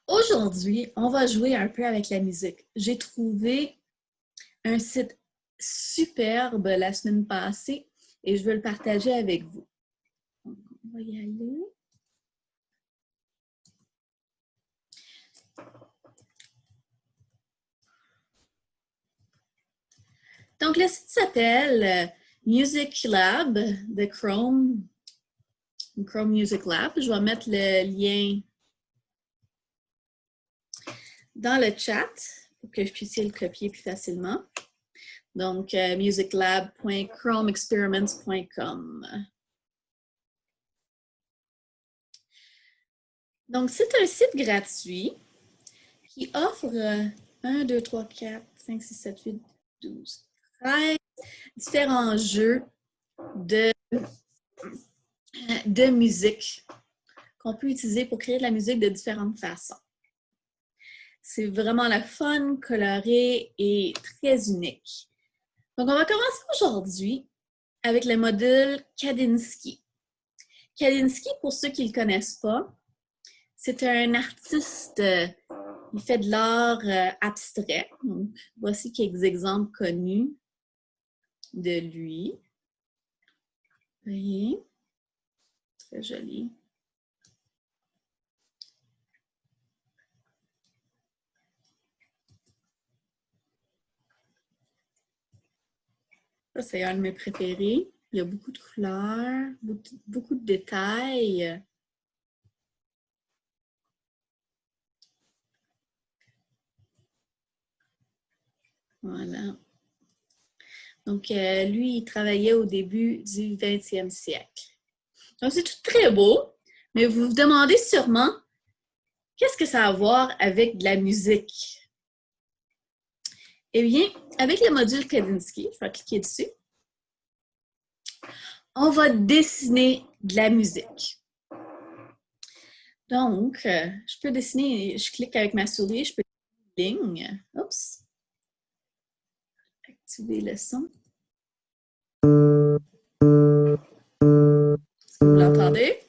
Aujourd'hui, on va jouer un peu avec la musique. J'ai trouvé un site superbe la semaine passée et je veux le partager avec vous. On va y aller. Donc, le site s'appelle Music Lab de Chrome Music Lab. Je vais mettre le lien dans le chat pour que je puisse le copier plus facilement. Donc, musiclab.chromeexperiments.com. Donc, c'est un site gratuit qui offre 1, 2, 3, 4, 5, 6, 7, 8, 12, 13 différents jeux de musique qu'on peut utiliser pour créer de la musique de différentes façons. C'est vraiment la fun, coloré et très unique. Donc, on va commencer aujourd'hui avec le module Kandinsky. Kandinsky, pour ceux qui ne le connaissent pas, c'est un artiste, il fait de l'art abstrait. Donc, voici quelques exemples connus de lui. Vous voyez? Très joli. Ça, c'est un de mes préférés. Il y a beaucoup de couleurs, beaucoup de détails. Voilà. Donc, lui, il travaillait au début du 20e siècle. Donc, c'est tout très beau, mais vous vous demandez sûrement, qu'est-ce que ça a à voir avec de la musique? Eh bien, avec le module Kandinsky, je vais cliquer dessus, on va dessiner de la musique. Donc, je peux dessiner, je clique avec ma souris, je peux dessiner une ligne. Oups. Activer le son. Est-ce que vous l'entendez?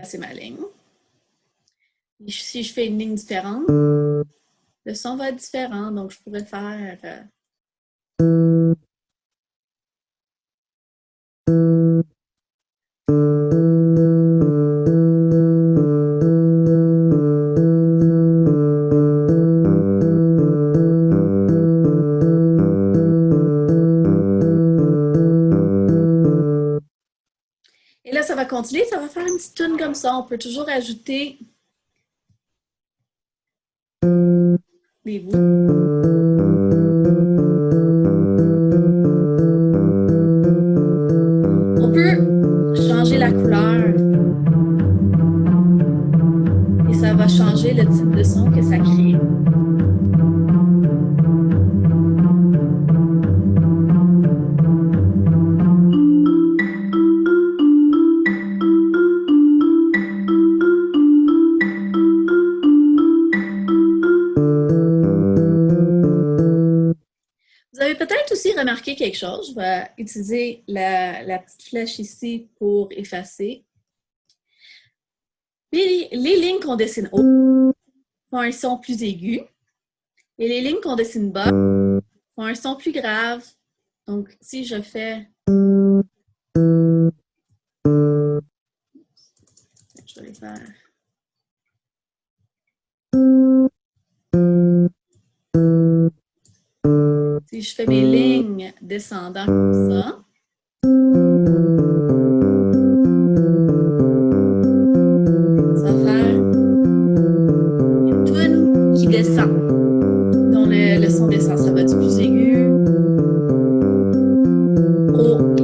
C'est ma ligne. Si je fais une ligne différente, le son va être différent. Donc, je pourrais faire... Et là, ça va continuer, ça va faire une petite tune comme ça. On peut toujours ajouter des bouts. On peut changer la couleur et ça va changer le type de son que ça crée. Vous avez peut-être aussi remarqué quelque chose. Je vais utiliser la petite flèche ici pour effacer. Les lignes qu'on dessine haut font un son plus aigu et les lignes qu'on dessine bas font un son plus grave. Donc, si je fais... Je vais les faire... Si je fais mes lignes descendant comme ça, ça va faire une toune qui descend. Donc le son descend, ça va du plus aigu au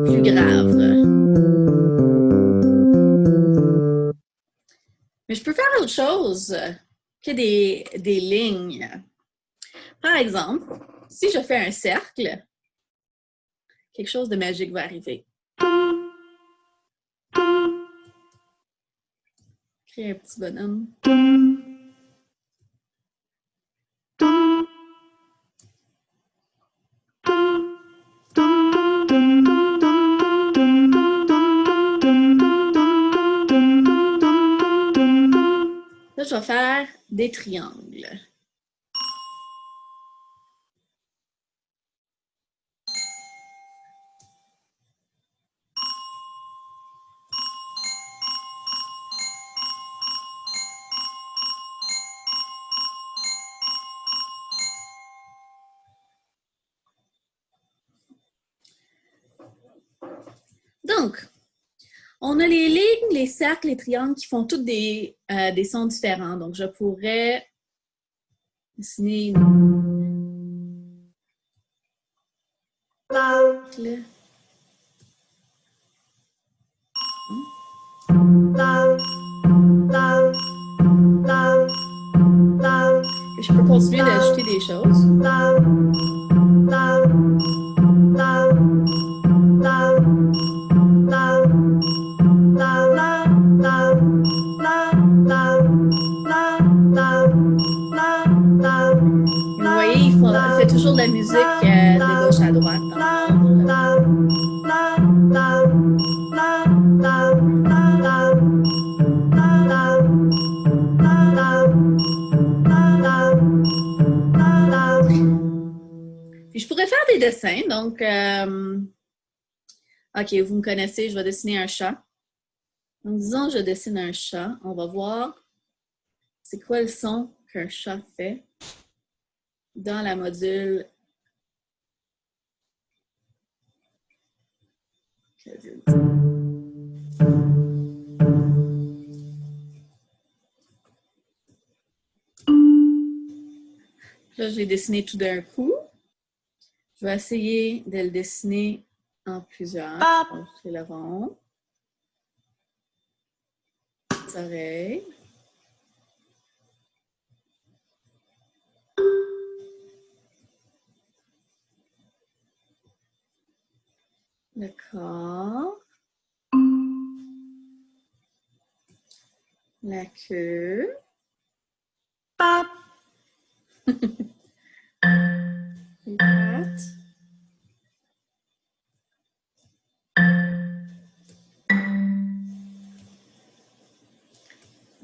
plus grave. Mais je peux faire autre chose que des lignes. Par exemple, si je fais un cercle, quelque chose de magique va arriver. Créer un petit bonhomme. je vais faire des triangles. Donc, on a les lignes, les cercles, les triangles qui font tous des sons différents. Donc, je pourrais dessiner une... Je peux continuer d'ajouter des choses. Vous voyez, il fait toujours de la musique de gauche à droite Puis je pourrais faire des dessins, donc OK, vous me connaissez, je vais dessiner un chat. Donc, disons, je dessine un chat. On va voir c'est quoi le son qu'un chat fait dans la module. Là, je l'ai dessiné tout d'un coup. Je vais essayer de le dessiner en plusieurs. Donc, c'est le rond. Les oreilles. Le corps. La queue. Les pattes.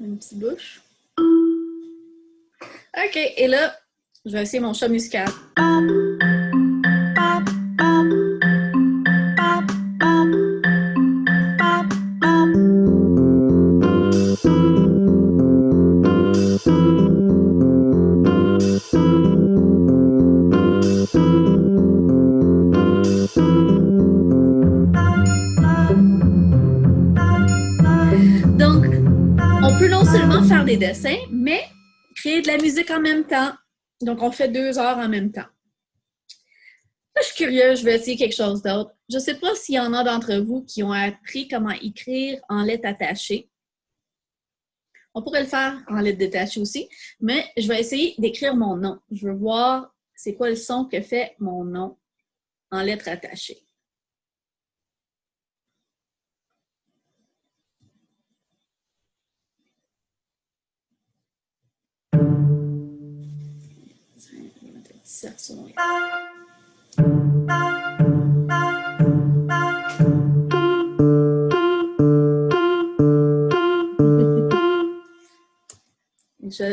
Une petite bouche. OK, et là, je vais essayer mon chat musical. Donc, on peut non seulement faire des dessins, mais créer de la musique en même temps. Donc, on fait 2 heures en même temps. Là, je suis curieuse, je vais essayer quelque chose d'autre. Je ne sais pas s'il y en a d'entre vous qui ont appris comment écrire en lettres attachées. On pourrait le faire en lettres détachées aussi, mais je vais essayer d'écrire mon nom. Je veux voir c'est quoi le son que fait mon nom en lettres attachées.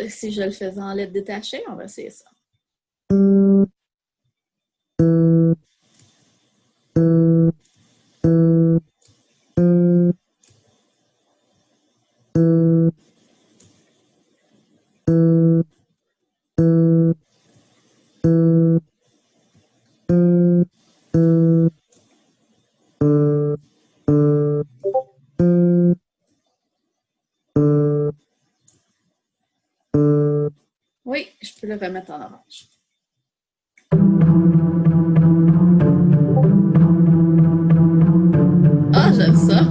Si je le faisais en lettres détachées, on va essayer ça. Oui, je peux le remettre en orange. Ah, j'aime ça.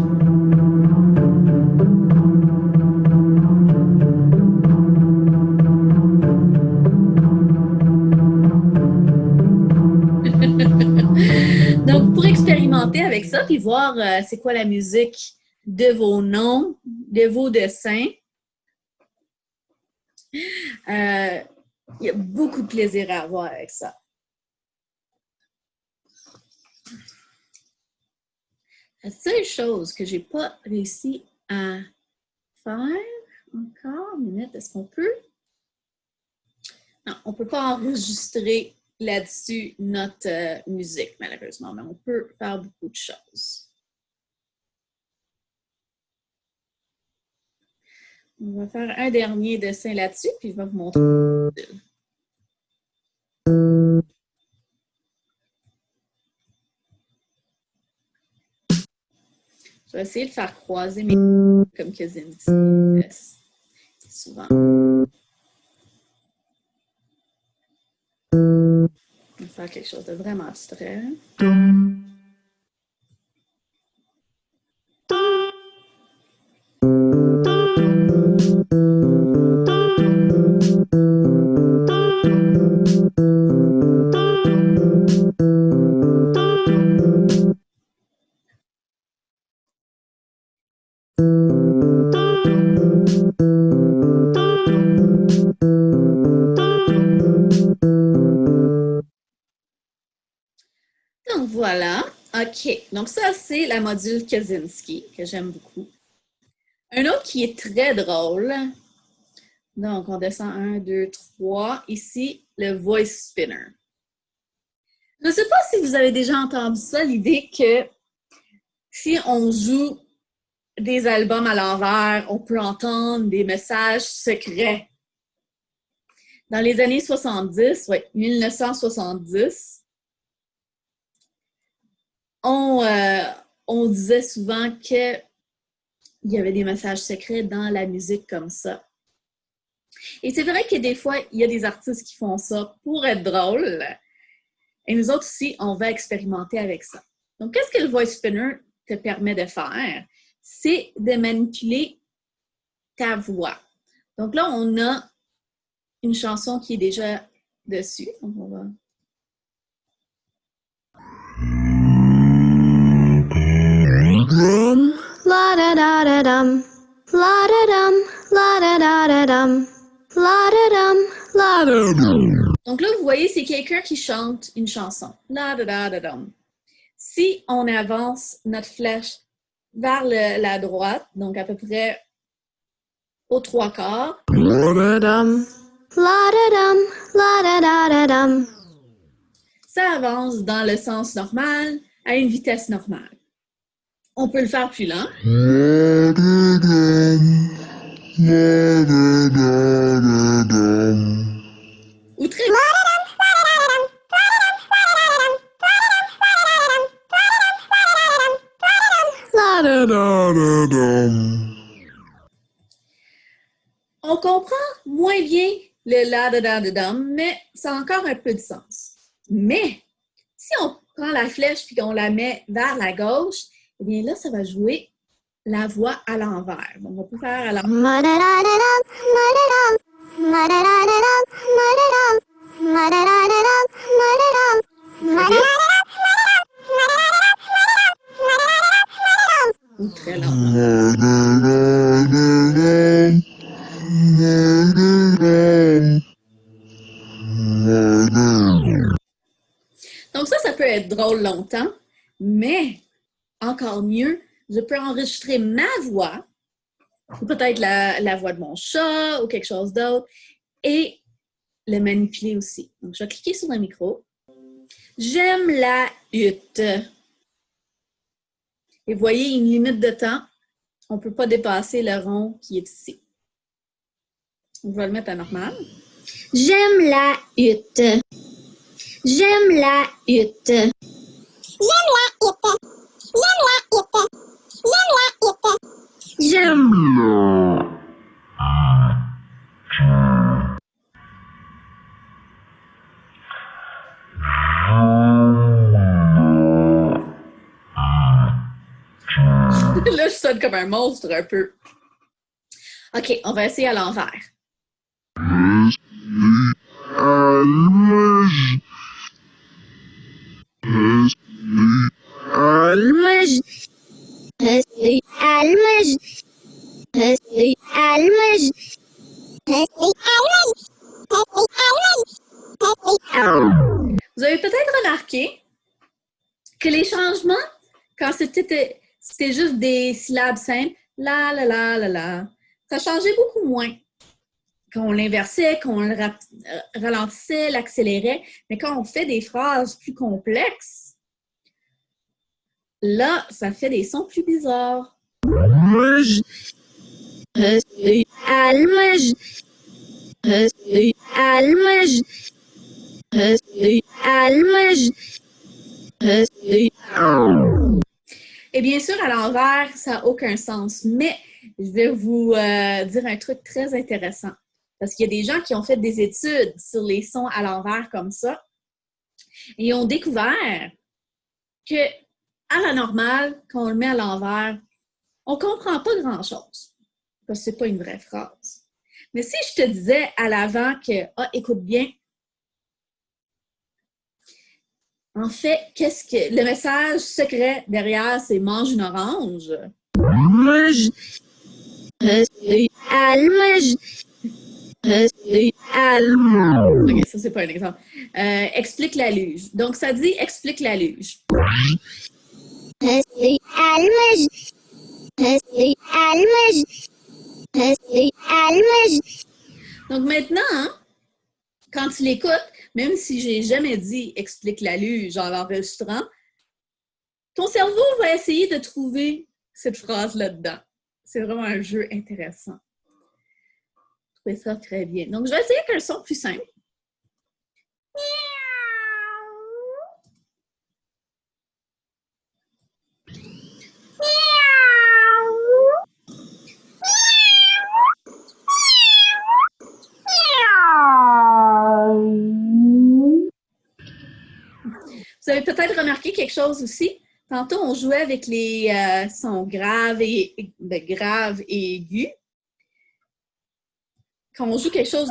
Donc, pour expérimenter avec ça, puis voir c'est quoi la musique de vos noms, de vos dessins, il y a beaucoup de plaisir à avoir avec ça. La seule chose que je n'ai pas réussi à faire d'accord, minute, est-ce qu'on peut? Non, on ne peut pas enregistrer là-dessus notre musique, malheureusement, mais on peut faire beaucoup de choses. On va faire un dernier dessin là-dessus, puis je vais vous montrer. Je vais essayer de faire croiser mes comme Kaczynski fait souvent. On va faire quelque chose de vraiment abstrait. Donc voilà, OK. Donc ça, c'est la module Kaczynski, que j'aime beaucoup. Un autre qui est très drôle. Donc, on descend 1, 2, 3. Ici, le voice spinner. Je ne sais pas si vous avez déjà entendu ça, l'idée que si on joue des albums à l'envers, on peut entendre des messages secrets. Dans les années 70, oui, 1970, on disait souvent qu'il y avait des messages secrets dans la musique comme ça. Et c'est vrai que des fois, il y a des artistes qui font ça pour être drôles. Et nous autres aussi, on va expérimenter avec ça. Donc, qu'est-ce que le voice spinner te permet de faire? C'est de manipuler ta voix. Donc là, on a une chanson qui est déjà dessus. Donc, on va... La da da da dum, la da dum, la da da da dum, la da dum, la da dum. Donc là, vous voyez, c'est quelqu'un qui chante une chanson. La da da da dum. Si on avance notre flèche vers la droite, donc à peu près aux 3/4, La da dum, la da dum, la da da da dum. Ça avance dans le sens normal à une vitesse normale. On peut le faire plus lent. Ou très La da da da dum. On comprend moins bien le la da da da dum, mais ça a encore un peu de sens. Mais si on prend la flèche puis qu'on la met vers la gauche, eh bien là, ça va jouer la voix à l'envers. Donc, on peut faire à l'envers. La da da da dum, la da dum, la da da da dum, la da dum, la da da da dum, la da dum, la da da da dum, Ou très lentement. Donc ça peut être drôle longtemps, mais encore mieux, je peux enregistrer ma voix, ou peut-être la voix de mon chat ou quelque chose d'autre, et le manipuler aussi. Donc, je vais cliquer sur le micro. J'aime la hutte. Et vous voyez, une limite de temps. On ne peut pas dépasser le rond qui est ici. Donc, je vais le mettre à normal. J'aime la hutte. J'aime la hutte. J'aime la hutte. J'aime la hutte. J'aime la hutte. J'aime. Là, je sonne comme un monstre un peu. OK, on va essayer à l'envers. Vous avez peut-être remarqué que les changements, quand c'était juste des syllabes simples, la la la la la, Ça changeait beaucoup moins quand on l'inversait, qu'on le ralentissait, l'accélérait. Mais quand on fait des phrases plus complexes, là, ça fait des sons plus bizarres. Je suis allumage. Je suis allumage. Je suis allumage. Je suis... Et bien sûr, à l'envers, ça n'a aucun sens. Mais je vais vous dire un truc très intéressant. Parce qu'il y a des gens qui ont fait des études sur les sons à l'envers comme ça et ont découvert que à la normale, quand on le met à l'envers, on ne comprend pas grand-chose. Parce que ce n'est pas une vraie phrase. Mais si je te disais à l'avant que, écoute bien, en fait, qu'est-ce que le message secret derrière, c'est mange une orange? Je suis allumage. Je suis allumage. OK, ça, c'est pas un exemple. Explique la luge. Donc, ça dit explique la luge. Je suis allumage. Je suis allumage. Je suis allumage. Donc, maintenant, quand tu l'écoutes, même si j'ai jamais dit explique la luge en l'enregistrant, ton cerveau va essayer de trouver cette phrase là-dedans. C'est vraiment un jeu intéressant. Je trouvais ça très bien. Donc, je vais essayer avec un son plus simple. Vous avez peut-être remarqué quelque chose aussi. Tantôt, on jouait avec les sons graves et aigus. Quand on joue quelque chose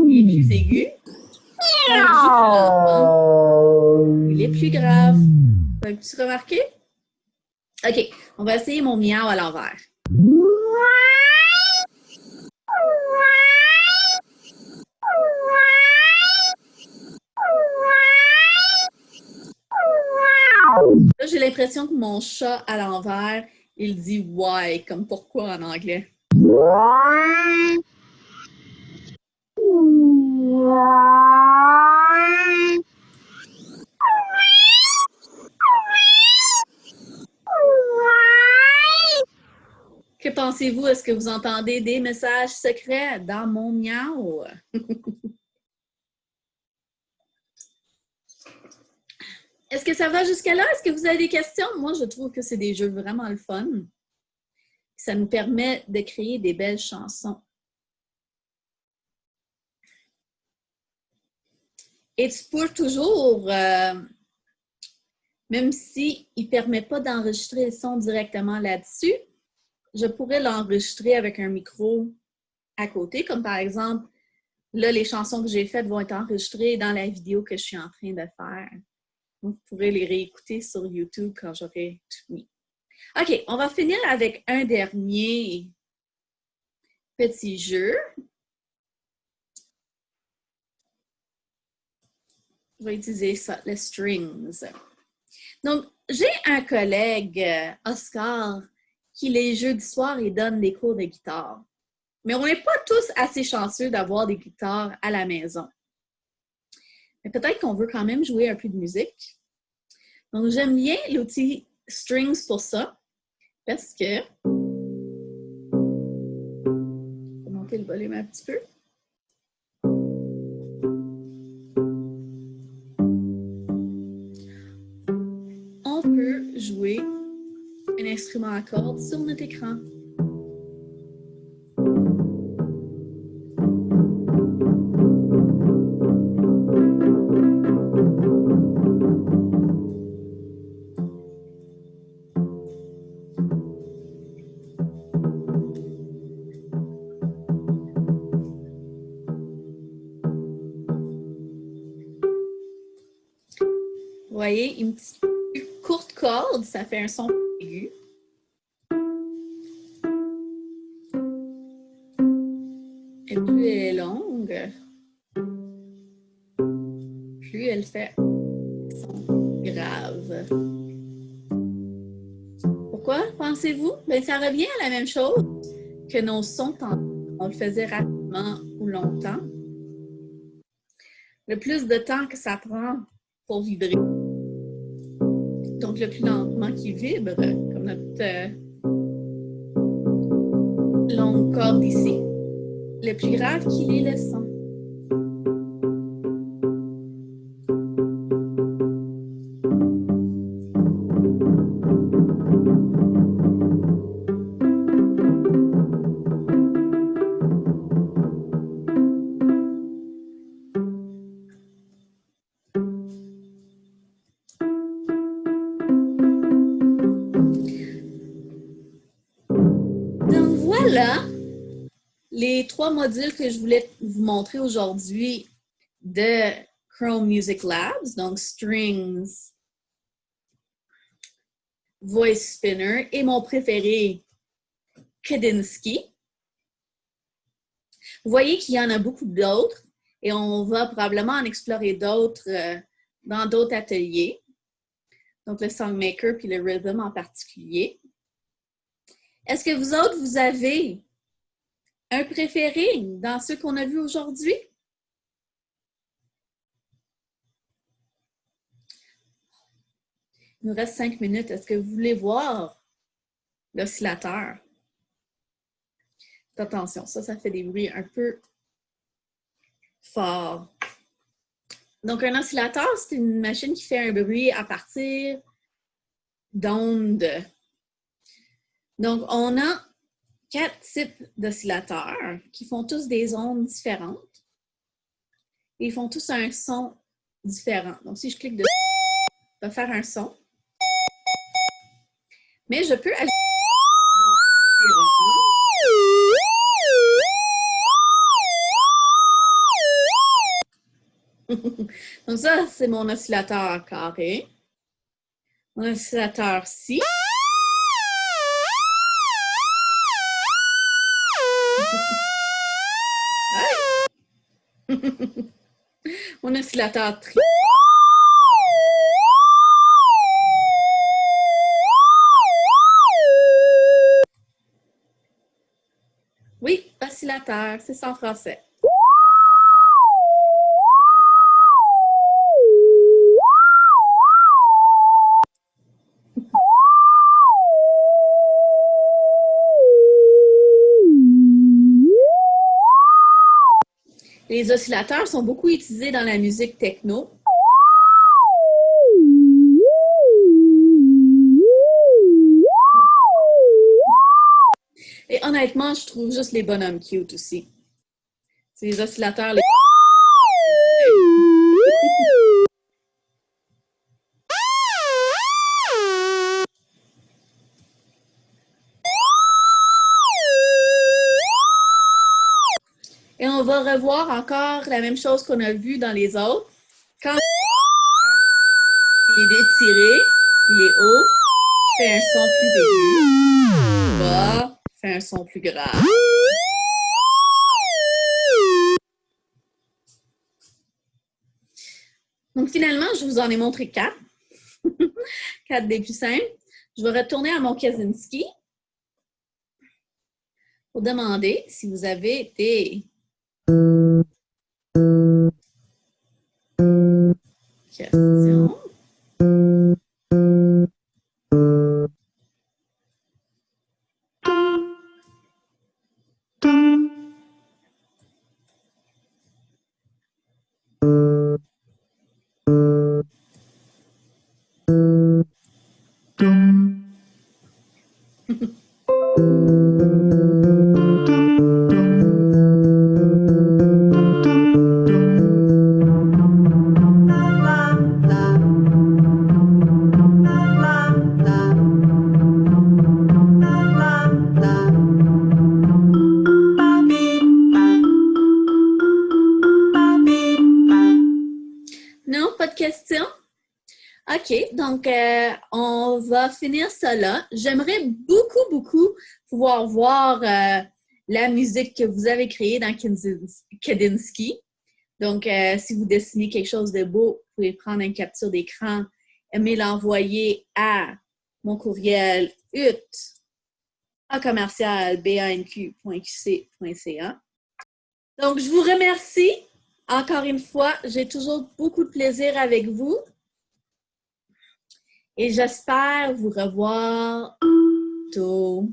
il est plus aigu, quand on le joue plus lentement, il est plus grave. Avez-vous remarqué? OK, on va essayer mon miaou à l'envers. Là, j'ai l'impression que mon chat à l'envers, il dit why, comme pourquoi en anglais. Que pensez-vous? Est-ce que vous entendez des messages secrets dans mon miaou? Est-ce que ça va jusqu'à là? Est-ce que vous avez des questions? Moi, je trouve que c'est des jeux vraiment le fun. Ça nous permet de créer des belles chansons. Et tu peux toujours, même s'il ne permet pas d'enregistrer le son directement là-dessus, je pourrais l'enregistrer avec un micro à côté, comme par exemple, là, les chansons que j'ai faites vont être enregistrées dans la vidéo que je suis en train de faire. Vous pourrez les réécouter sur YouTube quand j'aurai tout mis. OK, on va finir avec un dernier petit jeu. Je vais utiliser ça, les strings. Donc, j'ai un collègue, Oscar, qui les jeudis soirs, il donne des cours de guitare. Mais on n'est pas tous assez chanceux d'avoir des guitares à la maison. Mais peut-être qu'on veut quand même jouer un peu de musique. Donc, j'aime bien l'outil Strings pour ça, parce que... Je vais monter le volume un petit peu. On peut jouer un instrument à cordes sur notre écran. Vous voyez, une petite courte corde, ça fait un son aigu. Et plus elle est longue, plus elle fait un son grave. Pourquoi Pourquoi, pensez-vous? Bien, ça revient à la même chose que nos sons on le faisait rapidement ou longtemps. Le plus de temps que ça prend pour vibrer, donc le plus lentement qu'il vibre, comme notre longue corde ici, le plus grave qu'il est le son. Donc voilà les 3 modules que je voulais vous montrer aujourd'hui de Chrome Music Labs, donc Strings, Voice Spinner et mon préféré, Kandinsky. Vous voyez qu'il y en a beaucoup d'autres et on va probablement en explorer d'autres dans d'autres ateliers. Donc le Songmaker puis le Rhythm en particulier. Est-ce que vous autres, vous avez un préféré dans ceux qu'on a vus aujourd'hui? Il nous reste 5 minutes. Est-ce que vous voulez voir l'oscillateur? Attention, ça fait des bruits un peu forts. Donc, un oscillateur, c'est une machine qui fait un bruit à partir d'ondes. Donc, on a 4 types d'oscillateurs qui font tous des ondes différentes. Et ils font tous un son différent. Donc, si je clique dessus, ça va faire un son. Mais je peux ajouter donc ça, c'est mon oscillateur carré. Mon oscillateur si. Mon oscillateur tri. Oui, oscillateur, c'est ça en français. Les oscillateurs sont beaucoup utilisés dans la musique techno. Et honnêtement, je trouve juste les bonhommes cute aussi. C'est les oscillateurs. Et on va revoir encore la même chose qu'on a vu dans les autres. Quand il est étiré, il est haut, il fait un son plus aigu. Bas, il fait un son plus grave. Donc finalement, je vous en ai montré 4. 4 des plus simples. Je vais retourner à mon Kandinsky pour demander si vous avez des questions. Non, pas de questions? OK, donc on va finir ça là. J'aimerais beaucoup pouvoir voir la musique que vous avez créée dans Kandinsky. Donc, si vous dessinez quelque chose de beau, vous pouvez prendre une capture d'écran et me l'envoyer à mon courriel ut@banq.qc.ca. Donc, je vous remercie. Encore une fois, j'ai toujours beaucoup de plaisir avec vous. Et j'espère vous revoir tôt.